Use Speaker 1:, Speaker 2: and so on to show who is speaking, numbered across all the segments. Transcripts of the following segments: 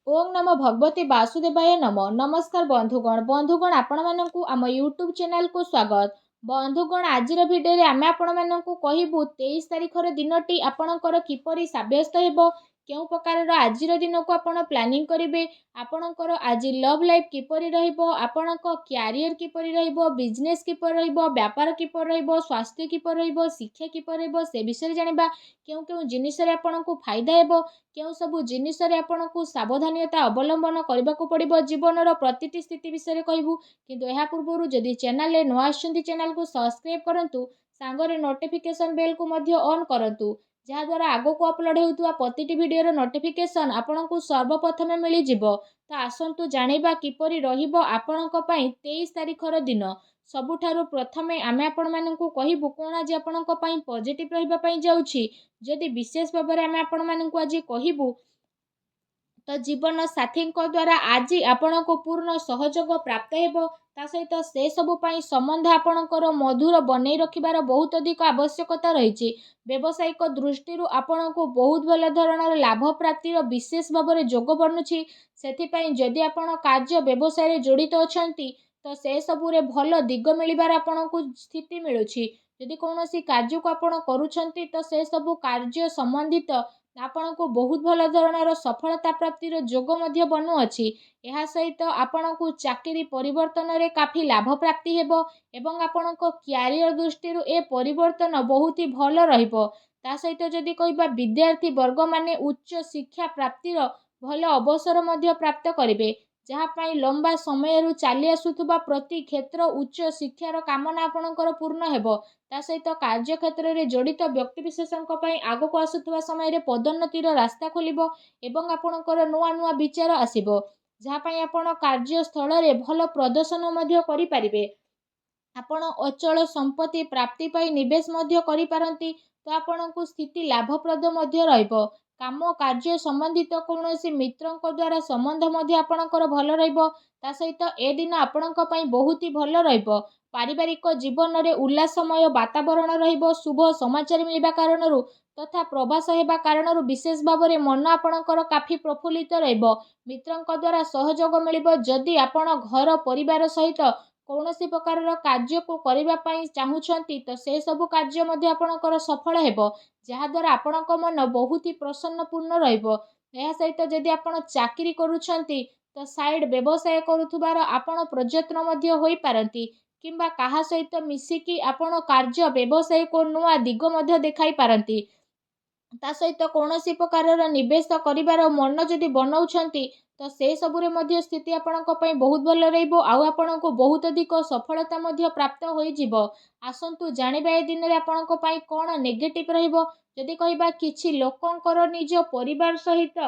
Speaker 1: ओम नमो भगवते वासुदेवाय नमो नमस्कार बंधुगण आपण मानकु आम यूट्यूब चैनल को स्वागत। बंधुगण आज भिडियो आम आपण मानकु कहबू 23 तारिखर दिनटी आपणकर किपरि साब्यस्त हेबो, केउ प्रकार आज दिन को आपण प्लानिंग करेंगे, आपणकर आज लव लाइफ किपरि रहिबो, आपणक क्यारियर किपरि रहिबो, बिजनेस किपरि रहिबो, व्यापार किपरि रहिबो, स्वास्थ्य किपरि रहिबो, शिक्षा किपरि रहिबो से विषय जानिबा। केउ केउ जिनिस रे आपणकु फायदा हेबो, केउ सबु जिनिस रे आपणकु सावधानता अवलंबन करने को पड़ो। जीवन प्रतिटी स्थिति विषय कहबू, किंतु यह पूर्व जदि चैनल रे नुआ आछंती चैनल को सब्सक्राइब करंतु, सांगरे नोटिफिकेशन बेल को मध्य ऑन करंतु, जहाँ द्वारा आगो को अपलोड होउतुवा प्रतिटी वीडियो रो नोटिफिकेशन आपनकु सर्वप्रथमे मिली जिवो। तो आसंतु जानिबा किपरि रहिबो आपनक पई 23 तारिखर दिन। सबुठारु प्रथमे आमे आपण मानकु कहिबु कोन आज आपनक पई पॉजिटिव रहिबा पई जाउछि। जदि विशेष भाव में आमे आपण मानकु आज कहिबु तो जीवन साथी द्वारा आज आपण को पूर्ण सहयोग प्राप्त हेबो। ता सहित से सबु पई संबंध आपणकर मधुर बनई रखिबार बहुत अधिक आवश्यकता रही। व्यावसायिक दृष्टि आपण को बहुत भल धरणर लाभ प्राप्तिर विशेष भाव में जोग बनुछि। सेथिपई जदि आपण कार्य व्यवसाय रे जड़ित अछंती तो से सबुरे भल दिग मिलिबार आपण को स्थिति मिलुछि। यदि कौनसी कार्य को आपण करूछंती तो से सबु कार्य संबंधित आपण को बहुत भल धरणर सफलता प्राप्तिर जोग मध्य बनु अछि। यह सहित आपण को चाकरी परिवर्तन रे काफी लाभ प्राप्ति हेबो एवं आपण को क्यारियर दृष्टि ए परिवर्तन बहुत ही भल रहिबो। ता सहित जदि कहबा विद्यार्थी वर्ग माने उच्च शिक्षा प्राप्तिर भल अवसर मध्य प्राप्त करिवे, जहाँ पाई लंबा समय चली आसुथुबा प्रति क्षेत्र उच्च शिक्षार कामना आपणकर पूर्ण हेबो। ता सहित कार्य क्षेत्र में जड़ित व्यक्ति विशेषों आग को आसुथुबा समय रे पदोन्नतिर रास्ता खोलिबो एवं आपणकर नुआ नुआ विचार आसिबो, जहाँ पाई आपण कार्यस्थल रे भल प्रदर्शन मध्य करि परिबे। आपण अचल संपत्ति प्राप्ति पाई निवेश मध्य करि पारंती, तो आपणकु स्थिति लाभप्रद मध्य रहिबो। काम कार्य संबंधित कौनसी मित्रंक द्वारा संबंध मध्य आपणकर भल रहिबो। ता सहित ए दिन आपणक पई बहुत ही भल रहिबो। पारिवारिक जीवन रे उल्लासमय वातावरण रहिबो। शुभ समाचार मिलबा कारणरू तथा प्रवास हेबा कारणरू विशेष भाव में मन आपणकर काफी प्रफुल्लित रहिबो। मित्रंक द्वारा सहयोग मिलिबो। जदि आपण घर परिवार सहित कौनसी प्रकार कार्य को करबा पई चाहुछंती तो से सबु कार्य मध्य आपणकर सफल हेबो, जहाँ द्वारा आपणक मन बहुत ही प्रसन्नपूर्ण रहिबो। यह सहित जदि आपण चाकरी करूछंती तो साइड व्यवसाय करुथुबार आपण प्रयत्न मध्य होई पारंती, किंबा काहा सहित मिसिकी आपण कार्य व्यवसाय को नुआ दिग मध्य देखाई पारंती। ता सहित कौनसी प्रकार निवेश करिबार मन जदि बनाउछंती तो से सबुरे मध्य स्थिति आपणक पई बहुत भल रहिबो। आउ आपणको बहुत अधिक सफलता मध्य प्राप्त होई जिवो। आसंतु जानिबा ए दिन रे आपणक पई कोन नेगेटिव रहिबो। जदि कहिबा किछि लोकंकर निज परिवार सहित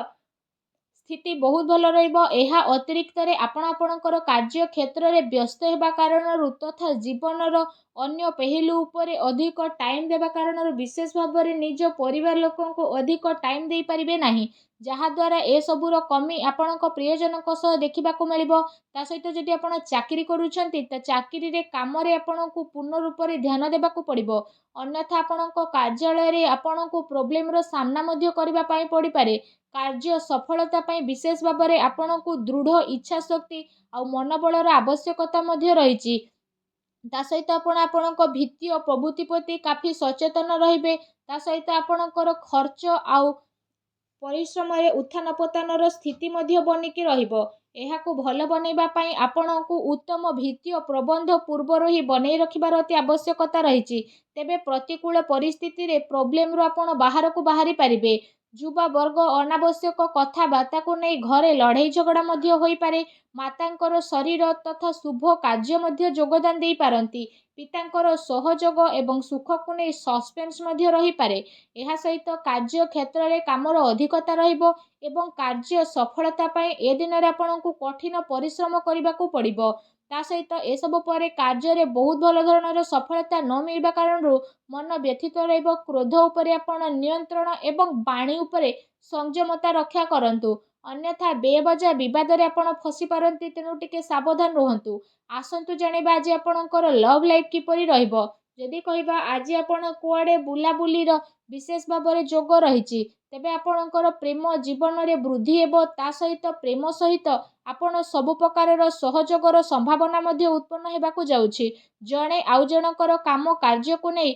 Speaker 1: स्थिति बहुत भल रहिबो। एहा अतिरिक्त रे आपणकर कार्य क्षेत्र रे व्यस्त हेबा कारणरू तथा जीवनर अन्य पहलू उपरे अधिक टाइम देबा कारणरू विशेष भाव में निज परिवार लोकों को अधिक टाइम दे पारिबे नाही, जहाँ द्वारा ए सबुर कमी आपणक प्रियजनक सह देखिबाकू मिलिबो। ता सहित जदि आपण चाकरी करूछंती तो चाकरी रे काम रे आपणकू पूर्ण रूप रे ध्यान देबाकू पड़िबो। अन्यथा आपणक कार्यालय रे आपणकू प्रॉब्लम रो सामना मध्य करबा पई पड़ी पारे। कार्य सफलता पई विशेष भाव में आपणकू दृढ़ इच्छा शक्ति और मनोबलर आवश्यकता मध्य रहिछि। ता सहित आपणक भित्तीय प्रवृत्ति प्रति काफी सचेतन रहिबे। ता सहित आपणकर खर्च आउ परिश्रम रे उत्थान पतनर स्थिति मध्य बनिकी रहिबो। एहाकू भल बनैबा पई आपणकू उत्तम भित्तीय प्रबंध पूर्वर ही बनई रखिबार अति आवश्यकता रहिछि। तेबे प्रतिकूल परिस्थिति रे प्रॉब्लम रो आपण बाहर को बाहरी पारिबे। युवा वर्ग अनावश्यक कथाबार्ता को नहीं घरे लड़ाई झगड़ा मध्य होई पारे। मातांकर शरीर तथा शुभ कार्य मध्य योगदान दे पारंती। पितांकर सहयोग एवं सुख को नहीं सस्पेंस मध्य रही पारे। एहा सहित कार्य क्षेत्र रे कामर अधिकता रहिबो एवं कार्य सफलता पाए ए दिन रे आपनकू कठिन परिश्रम करबाकू पड़िबो। ता सहित ए सब परे कार्य रे बहुत भल धरणर सफलता न मिलबा कारणरू मन व्यथित रहिबो। क्रोध उपरे आपण नियंत्रण एवं वाणी उपरे संयमता रक्षा करंतु, अन्यथा बेवजह विवाद रे आपण फसी पारंती। तेणु टिके सावधान रहंतु। आसंतु जानिबा आज आपणकर लव लाइफ किपरि रहिबो। जदि कहबा आज आपण कुआडे बुलाबुलीर विशेष भाव में जोग रही तेबे आपणकर प्रेम जीवन में वृद्धि हेबो। ता सहित प्रेम सहित आपण सब प्रकार सहयोगर संभावना मध्य उत्पन्न हेबाकु जाउछि। जणे आउ जनकर काम कार्य को नहीं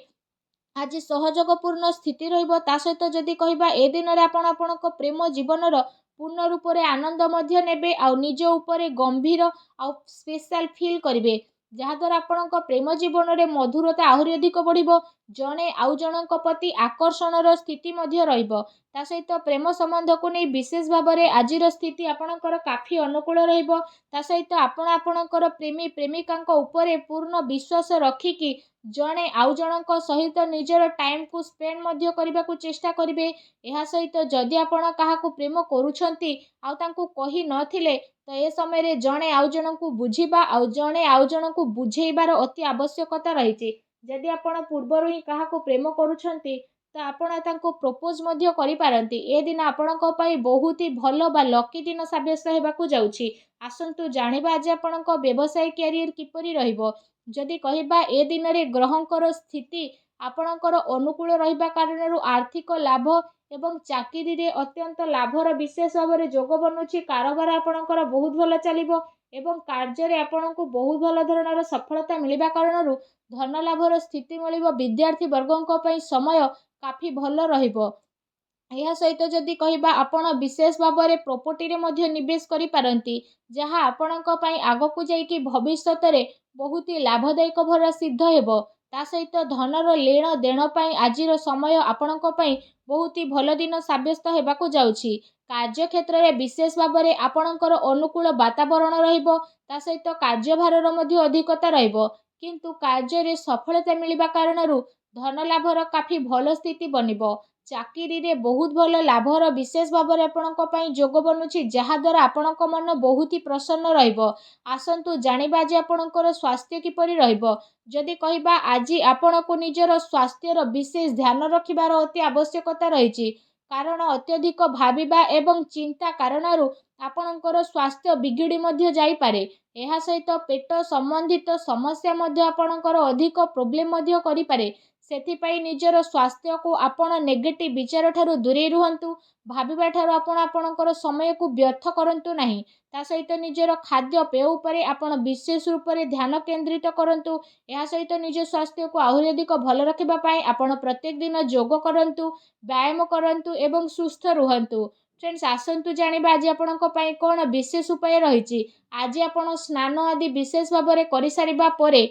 Speaker 1: आज सहयोगपूर्ण स्थिति रहिबो। ता सहित जदि कहबा ए दिन रे आपण आपणक प्रेम जीवनर पूर्ण रूप से आनंद मध्य नेबे आ निज उपरे गंभीर आ स्पेशल फील करिवे, जहाद्वारा आपणक प्रेम जीवन में मधुरता आहरी अधिक बढ़िबो। जणे आउ जनक प्रति आकर्षणर स्थिति मध्य रहिबो। ता सहित प्रेम संबंध को नहीं विशेष भाव में आजिर स्थिति आपणकर काफी अनुकूल रहिबो। ता सहित आपण आपणकर प्रेमी प्रेमिका उपरे पूर्ण विश्वास रखिकी जणे आउ जनक सहित निजर टाइम को स्पेंड मध्य करने को चेष्टा करिवे। एहा सहित जदि आपण काहाकू प्रेम करूछंती आउ तांकू कहि नथिले तो ए समय रे जणे आउ जनकू बुझिबा आउ जणे आउ जनकू बुझेइबार अति आवश्यकता रहिछि। जदि आपण पूर्वरु ही काहाकू प्रेम करूछंती तो आपण तांकू प्रपोज मध्य करि पारंती। ए दिन आपणक पई बहुत ही भलो बा लकी दिन साब्यस्त हेबाकू जाउछि। आसंतु जानिबा आज आपणक व्यवसाय कैरियर किपरि रहिबो। जदि कहबा ए दिन रे ग्रहंकर स्थिति आपणकर अनुकूल रहिबा कारणरू आर्थिक लाभ एवं चाकरी रे अत्यंत लाभर विशेष भाव में जोग बनुछि। कारोबार आपणकर बहुत भल चलिबो एवं कार्य रे आपणको बहुत भल धरणर सफलता मिलिबा कारणरू धन लाभर स्थिति मिलिबो। विद्यार्थी वर्गों पई समय काफी भल रहिबो। यह सहित जदि कहबा आपण विशेष भाव में प्रॉपर्टी रे मध्य निवेश करि पारंती, जहाँ आपणक पई आगकू जाइकी भविष्यत रे बहुत ही लाभदायक भर सिद्ध हेबो। ता सहित धनर लेण देण पई आजिर समय आपणक पई बहुत ही भल दिन साब्यस्त हेबाकू जाउछि। कार्य क्षेत्र में विशेष भाव में आपणकर अनुकूल वातावरण रहिबो। ता सहित कार्यभार मध्य अधिकता रहिबो, किंतु कार्य रे सफलता मिलिबा कारणरू धन लाभर काफी भल स्थिति बनिबो। चाकरी रे बहुत भल लाभर विशेष भाव में आपणक पई जोग बनुछि, जहाद्वारा आपणक मन बहुत ही प्रसन्न रहिबो। आसंतु जानिबा जे आपणकर स्वास्थ्य किपरि रहिबो। जदि कहबा आज आपणको निजर स्वास्थ्यर विशेष ध्यान रखिबार अति आवश्यकता रहिछि, कारण अत्यधिक भाबिबा एवं चिंता कारणरू आपणकर स्वास्थ्य बिगिड़ी मध्य जाई पारे। एहा सहित पेट संबंधित समस्या मध्य आपणकर अधिक प्रोब्लेम मध्य करि पारे। सेथिपाई निजर स्वास्थ्य को आपण नेगेटिव विचार ठारू दूरे रुहंतु। भाबिबा ठारू आपण आपणकर समय को व्यर्थ करंतु नाही। ता सहित निजर खाद्य पेय उपरे आपण विशेष रूप से ध्यान केंद्रित करंतु। एहा सहित निज स्वास्थ्य को आहरी अधिक भल रखिबा पाई आपण प्रत्येक दिन योग करंतु, व्यायाम करंतु एवं सुस्थ रुहंतु। फ्रेंड्स, आसंतु जानिबा आज आपणक पई कोन विशेष उपाय रहिछि। आज आपण स्नान आदि विशेष भाव में करि सारिबा परे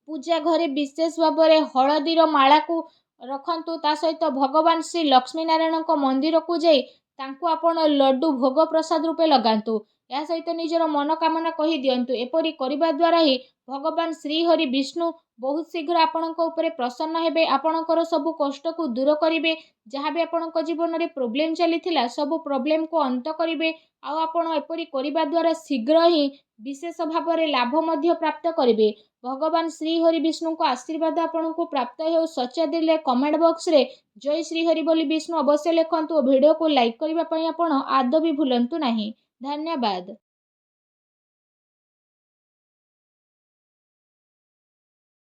Speaker 1: पूजा घरे विशेष भाव में हलदीर माला को रखंतु। ता सहित भगवान श्री लक्ष्मी नारायण मंदिर को जाई तांको आपण लड्डू भोग प्रसाद रूपे लगांतु। या सहित निजर मनोकामना कही दियंतु। एपरि करिबा द्वारा ही भगवान श्री हरि विष्णु बहुत शीघ्र आपणक उपरे प्रसन्न हेबे। आपणकर सब कष्ट को दूर करिवे। जहाँ भी आपणक जीवन में प्रोब्लेम चलीथिला सब प्रोब्लेम को अंत करिवे। आउ आपण एपरि करिबा द्वारा शीघ्र ही विशेष भाव में लाभ मध्य प्राप्त करिवे। भगवान श्री हरि विष्णु को आशीर्वाद आपको प्राप्त हो। सच्चा दिले कमेंट बॉक्स रे जय श्री हरि बोली विष्णु अवश्य लिखंतु। वीडियो को लाइक करने आप आदौ भी भूलंतु नहीं। धन्यवाद।